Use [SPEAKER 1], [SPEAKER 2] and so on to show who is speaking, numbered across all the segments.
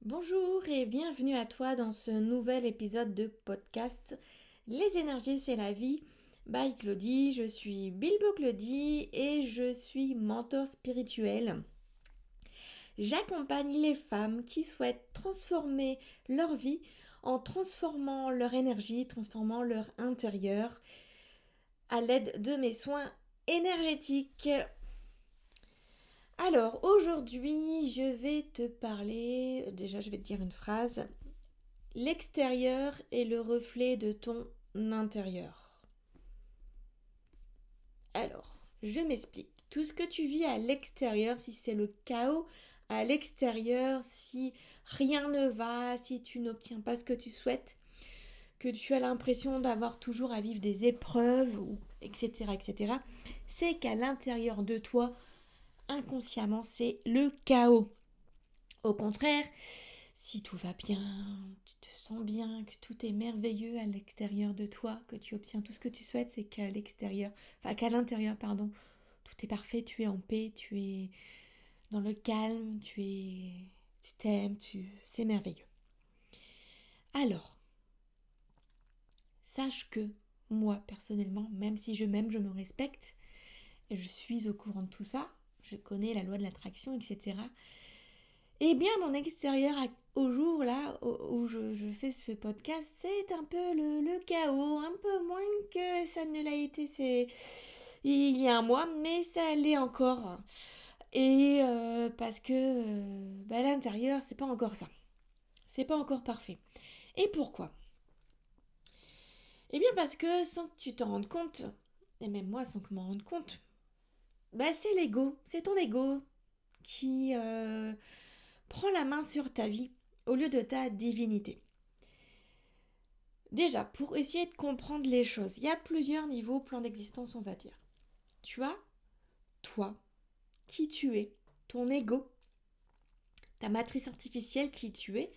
[SPEAKER 1] Bonjour et bienvenue à toi dans ce nouvel épisode de podcast Les énergies c'est la vie by Claudie. Je suis Bilbo Claudie et je suis mentor spirituel. J'accompagne les femmes qui souhaitent transformer leur vie en transformant leur énergie, transformant leur intérieur à l'aide de mes soins énergétiques. Alors aujourd'hui je vais te parler, déjà je vais te dire une phrase. L'extérieur est le reflet de ton intérieur. Alors, je m'explique. Tout ce que tu vis à l'extérieur, si c'est le chaos à l'extérieur, si rien ne va, si tu n'obtiens pas ce que tu souhaites, que tu as l'impression d'avoir toujours à vivre des épreuves, etc., etc., c'est qu'à l'intérieur de toi, inconsciemment, c'est le chaos. Au contraire, si tout va bien, tu te sens bien, que tout est merveilleux à l'extérieur de toi, que tu obtiens tout ce que tu souhaites, c'est qu'à l'intérieur, tout est parfait, tu es en paix, tu es dans le calme, tu t'aimes, c'est merveilleux. Alors, sache que moi, personnellement, même si je m'aime, je me respecte, et je suis au courant de tout ça, je connais la loi de l'attraction, etc. Eh bien, mon extérieur au jour là où je fais ce podcast, c'est un peu le chaos, un peu moins que ça ne l'a été il y a un mois, mais ça l'est encore. Et parce que à l'intérieur, c'est pas encore ça. C'est pas encore parfait. Et pourquoi? Eh bien parce que sans que tu t'en rendes compte, et même moi sans que je m'en rende compte, c'est l'ego, c'est ton ego qui prend la main sur ta vie au lieu de ta divinité. Déjà, pour essayer de comprendre les choses, il y a plusieurs niveaux plan d'existence, on va dire. Tu as toi, qui tu es, ton ego, ta matrice artificielle, qui tu es.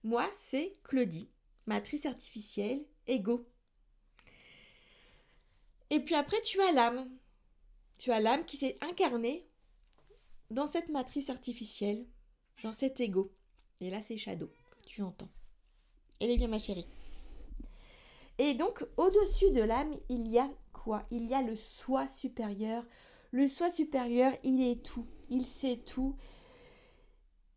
[SPEAKER 1] Moi, c'est Claudie, matrice artificielle, ego. Et puis après, tu as l'âme. Tu as l'âme qui s'est incarnée dans cette matrice artificielle, dans cet ego. Et là, c'est Shadow que tu entends. Elle est bien, ma chérie. Et donc, au-dessus de l'âme, il y a quoi? Il y a le soi supérieur. Le soi supérieur, il est tout. Il sait tout.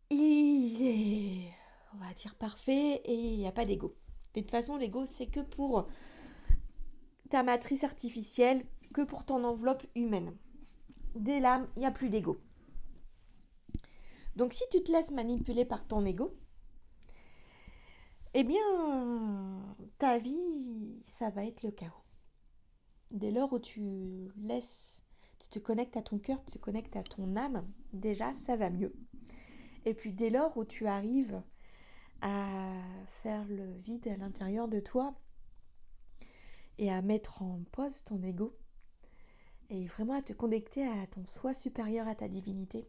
[SPEAKER 1] Il est, on va dire, parfait et il n'y a pas d'ego. De toute façon, l'ego, c'est que pour ta matrice artificielle, que pour ton enveloppe humaine. Dès l'âme, il n'y a plus d'ego. Donc, si tu te laisses manipuler par ton ego, eh bien, ta vie, ça va être le chaos. Dès lors où tu te connectes à ton cœur, tu te connectes à ton âme, déjà, ça va mieux. Et puis dès lors où tu arrives à faire le vide à l'intérieur de toi et à mettre en pause ton ego et vraiment à te connecter à ton soi supérieur, à ta divinité,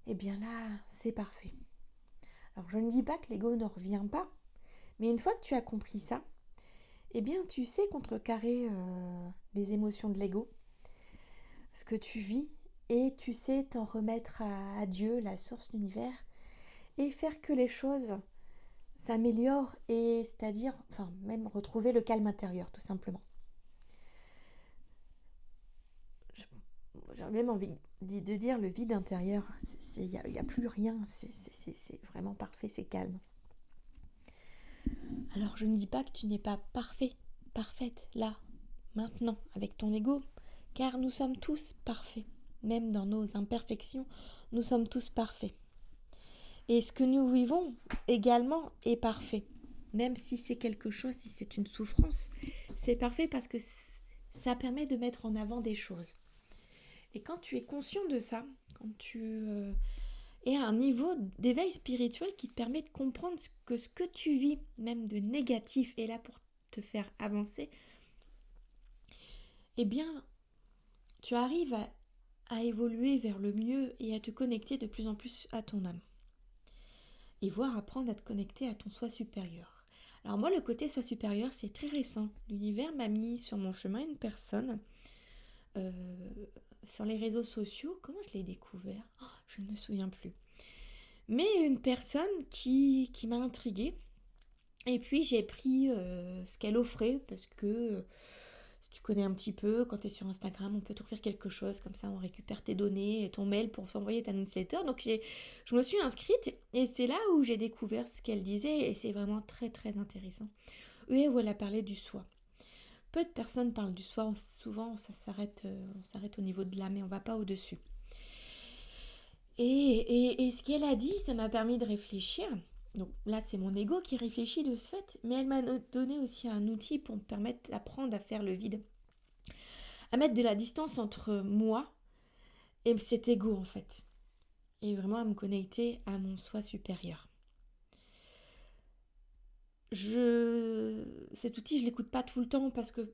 [SPEAKER 1] eh bien là, c'est parfait. Alors je ne dis pas que l'ego ne revient pas, mais une fois que tu as compris ça, eh bien tu sais contrecarrer les émotions de l'ego, ce que tu vis, et tu sais t'en remettre à Dieu, la source de l'univers, et faire que les choses s'améliorent, et c'est-à-dire, enfin, même retrouver le calme intérieur, tout simplement. J'ai même envie de dire le vide intérieur, il n'y a plus rien, c'est vraiment parfait, c'est calme. Alors je ne dis pas que tu n'es pas parfait, parfaite, là, maintenant, avec ton ego, car nous sommes tous parfaits. Même dans nos imperfections, nous sommes tous parfaits. Et ce que nous vivons également est parfait. Même si c'est quelque chose, si c'est une souffrance, c'est parfait parce que ça permet de mettre en avant des choses. Et quand tu es conscient de ça, quand tu es à un niveau d'éveil spirituel qui te permet de comprendre que ce que tu vis, même de négatif, est là pour te faire avancer, eh bien, tu arrives à évoluer vers le mieux et à te connecter de plus en plus à ton âme. Et voir apprendre à te connecter à ton soi supérieur. Alors moi, le côté soi supérieur, c'est très récent. L'univers m'a mis sur mon chemin une personne sur les réseaux sociaux. Comment je l'ai découvert? Je ne me souviens plus. mais une personne qui m'a intriguée. Et puis j'ai pris ce qu'elle offrait, parce que si tu connais un petit peu, quand tu es sur Instagram, on peut t'offrir quelque chose, comme ça on récupère tes données, ton mail pour s'envoyer ta newsletter. Donc je me suis inscrite et c'est là où j'ai découvert ce qu'elle disait et c'est vraiment très très intéressant. Et où elle a parlé du soi. Peu de personnes parlent du soi, souvent on s'arrête au niveau de l'âme et on va pas au-dessus. Et ce qu'elle a dit, ça m'a permis de réfléchir. Donc là, c'est mon ego qui réfléchit de ce fait, mais elle m'a donné aussi un outil pour me permettre d'apprendre à faire le vide, à mettre de la distance entre moi et cet ego en fait, et vraiment à me connecter à mon soi supérieur. Cet outil, je l'écoute pas tout le temps parce que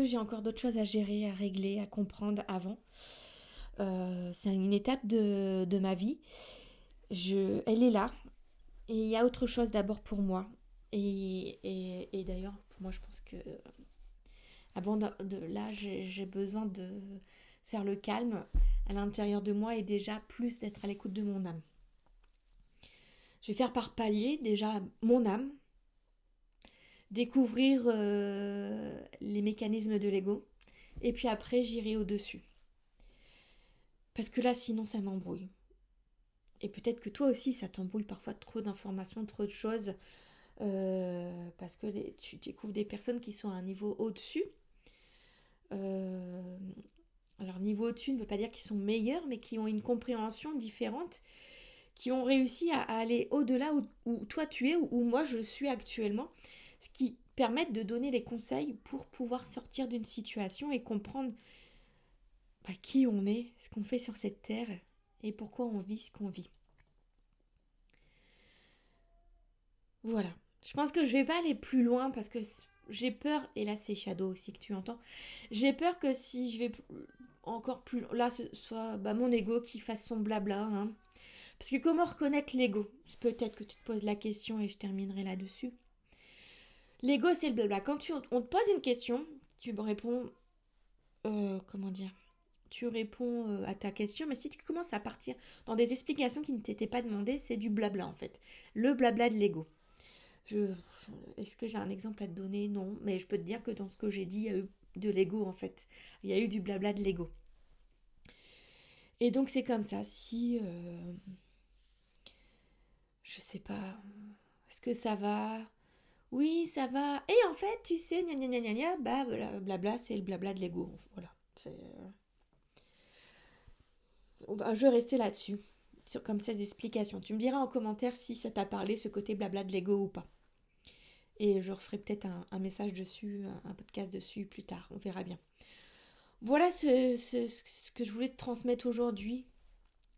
[SPEAKER 1] j'ai encore d'autres choses à gérer, à régler, à comprendre avant. C'est une étape de ma vie. Elle est là. Et il y a autre chose d'abord pour moi. Et d'ailleurs, pour moi, je pense que avant là, j'ai besoin de faire le calme à l'intérieur de moi et déjà plus d'être à l'écoute de mon âme. Je vais faire par palier déjà mon âme, découvrir les mécanismes de l'ego, et puis après j'irai au-dessus. Parce que là, sinon, ça m'embrouille. Et peut-être que toi aussi, ça t'embrouille parfois trop d'informations, trop de choses, parce que tu découvres des personnes qui sont à un niveau au-dessus. Alors, niveau au-dessus ne veut pas dire qu'ils sont meilleurs, mais qui ont une compréhension différente, qui ont réussi à aller au-delà où toi tu es, où moi je suis actuellement, ce qui permet de donner les conseils pour pouvoir sortir d'une situation et comprendre qui on est, ce qu'on fait sur cette terre et pourquoi on vit ce qu'on vit. Voilà. Je pense que je vais pas aller plus loin parce que j'ai peur, et là c'est Shadow aussi que tu entends, j'ai peur que si je vais encore plus loin, là ce soit mon ego qui fasse son blabla. Hein. Parce que comment reconnaître l'ego? Peut-être que tu te poses la question et je terminerai là-dessus. L'ego c'est le blabla. Quand on te pose une question, tu me réponds, comment dire, tu réponds à ta question, mais si tu commences à partir dans des explications qui ne t'étaient pas demandées, c'est du blabla en fait. Le blabla de l'ego. Est-ce que j'ai un exemple à te donner? Non, mais je peux te dire que dans ce que j'ai dit, il y a eu de l'ego en fait. Il y a eu du blabla de l'ego. Et donc c'est comme ça. Si je sais pas, est-ce que ça va? Oui, ça va. Et en fait, tu sais, gna gna gna gna gna, blabla, c'est le blabla de l'ego. Voilà. Je vais rester là-dessus, comme ces explications. Tu me diras en commentaire si ça t'a parlé, ce côté blabla de l'ego ou pas. Et je referai peut-être un message dessus, un podcast dessus plus tard. On verra bien. Voilà ce que je voulais te transmettre aujourd'hui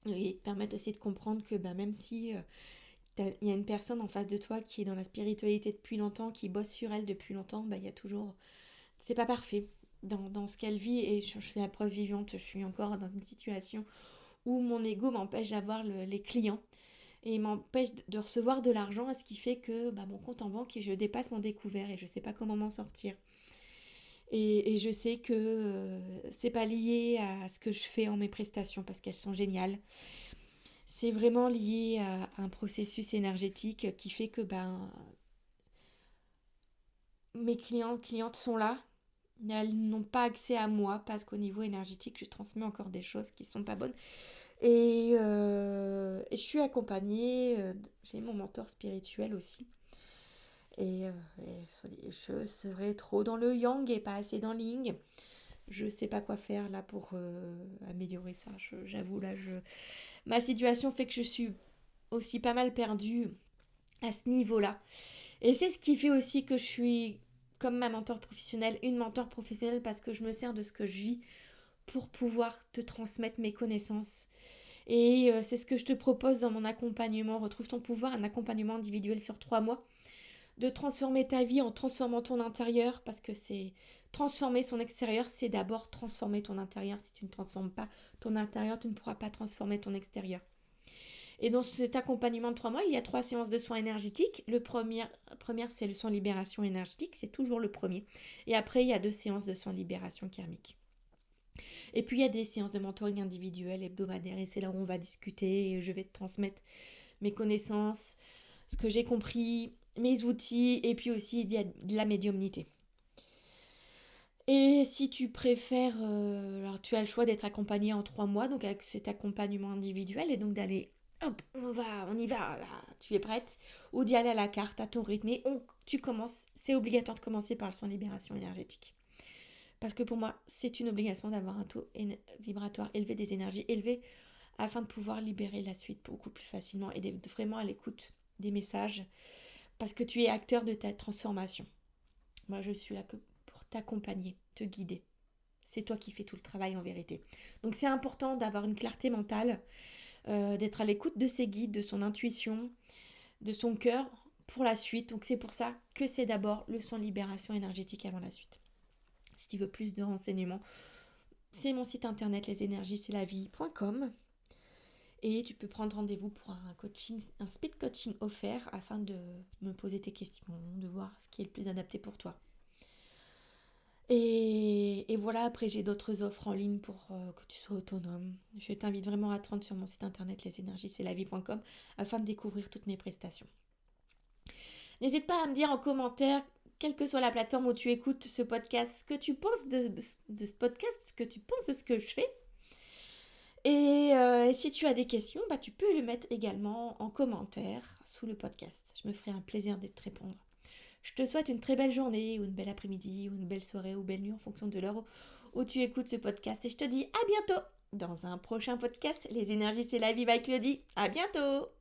[SPEAKER 1] et te permettre aussi de comprendre que même si il y a une personne en face de toi qui est dans la spiritualité depuis longtemps, qui bosse sur elle depuis longtemps, il y a toujours... C'est pas parfait dans ce qu'elle vit et je suis la preuve vivante. Je suis encore dans une situation où mon ego m'empêche d'avoir les clients et m'empêche de recevoir de l'argent, ce qui fait que mon compte en banque, je dépasse mon découvert et je sais pas comment m'en sortir. Et je sais que c'est pas lié à ce que je fais en mes prestations parce qu'elles sont géniales. C'est vraiment lié à un processus énergétique qui fait que mes clientes sont là, mais elles n'ont pas accès à moi parce qu'au niveau énergétique, je transmets encore des choses qui sont pas bonnes. Et je suis accompagnée, j'ai mon mentor spirituel aussi. Et je serais trop dans le yang et pas assez dans le yin. Je sais pas quoi faire là pour améliorer ça. J'avoue, là, ma situation fait que je suis aussi pas mal perdue à ce niveau-là. Et c'est ce qui fait aussi que je suis, comme ma mentor professionnelle, une mentor professionnelle parce que je me sers de ce que je vis pour pouvoir te transmettre mes connaissances. Et c'est ce que je te propose dans mon accompagnement. Retrouve ton pouvoir, un accompagnement individuel sur 3 mois. De transformer ta vie en transformant ton intérieur parce que c'est transformer son extérieur, c'est d'abord transformer ton intérieur. Si tu ne transformes pas ton intérieur, tu ne pourras pas transformer ton extérieur. Et dans cet accompagnement de 3 mois, il y a 3 séances de soins énergétiques. Première, c'est le soin libération énergétique, c'est toujours le premier. Et après, il y a 2 séances de soins libération karmique. Et puis il y a des séances de mentoring individuelles, hebdomadaires, et c'est là où on va discuter et je vais te transmettre mes connaissances, ce que j'ai compris, mes outils, et puis aussi il y a de la médiumnité. Et si tu préfères, alors tu as le choix d'être accompagné en 3 mois, donc avec cet accompagnement individuel, et donc d'aller, hop, on y va, là, tu es prête, ou d'y aller à la carte, à ton rythme, et tu commences, c'est obligatoire de commencer par le soin de libération énergétique. Parce que pour moi, c'est une obligation d'avoir un taux vibratoire élevé, des énergies élevées, afin de pouvoir libérer la suite beaucoup plus facilement et d'être vraiment à l'écoute des messages, parce que tu es acteur de ta transformation. Moi, je suis là que pour t'accompagner, te guider. C'est toi qui fais tout le travail en vérité. Donc c'est important d'avoir une clarté mentale, d'être à l'écoute de ses guides, de son intuition, de son cœur pour la suite. Donc c'est pour ça que c'est d'abord le soin de libération énergétique avant la suite. Si tu veux plus de renseignements, c'est mon site internet lesénergies'estlavie.com et tu peux prendre rendez-vous pour un coaching, un speed coaching offert afin de me poser tes questions, de voir ce qui est le plus adapté pour toi. Et voilà, après j'ai d'autres offres en ligne pour que tu sois autonome. Je t'invite vraiment à te rendre sur mon site internet lesénergies'estlavie.com afin de découvrir toutes mes prestations. N'hésite pas à me dire en commentaire, quelle que soit la plateforme où tu écoutes ce podcast, ce que tu penses de ce podcast, ce que tu penses de ce que je fais. Et si tu as des questions, tu peux le mettre également en commentaire sous le podcast. Je me ferai un plaisir de te répondre. Je te souhaite une très belle journée, ou une belle après-midi, ou une belle soirée, ou belle nuit en fonction de l'heure où tu écoutes ce podcast. Et je te dis à bientôt dans un prochain podcast. Les énergies, c'est la vie by Claudie. À bientôt!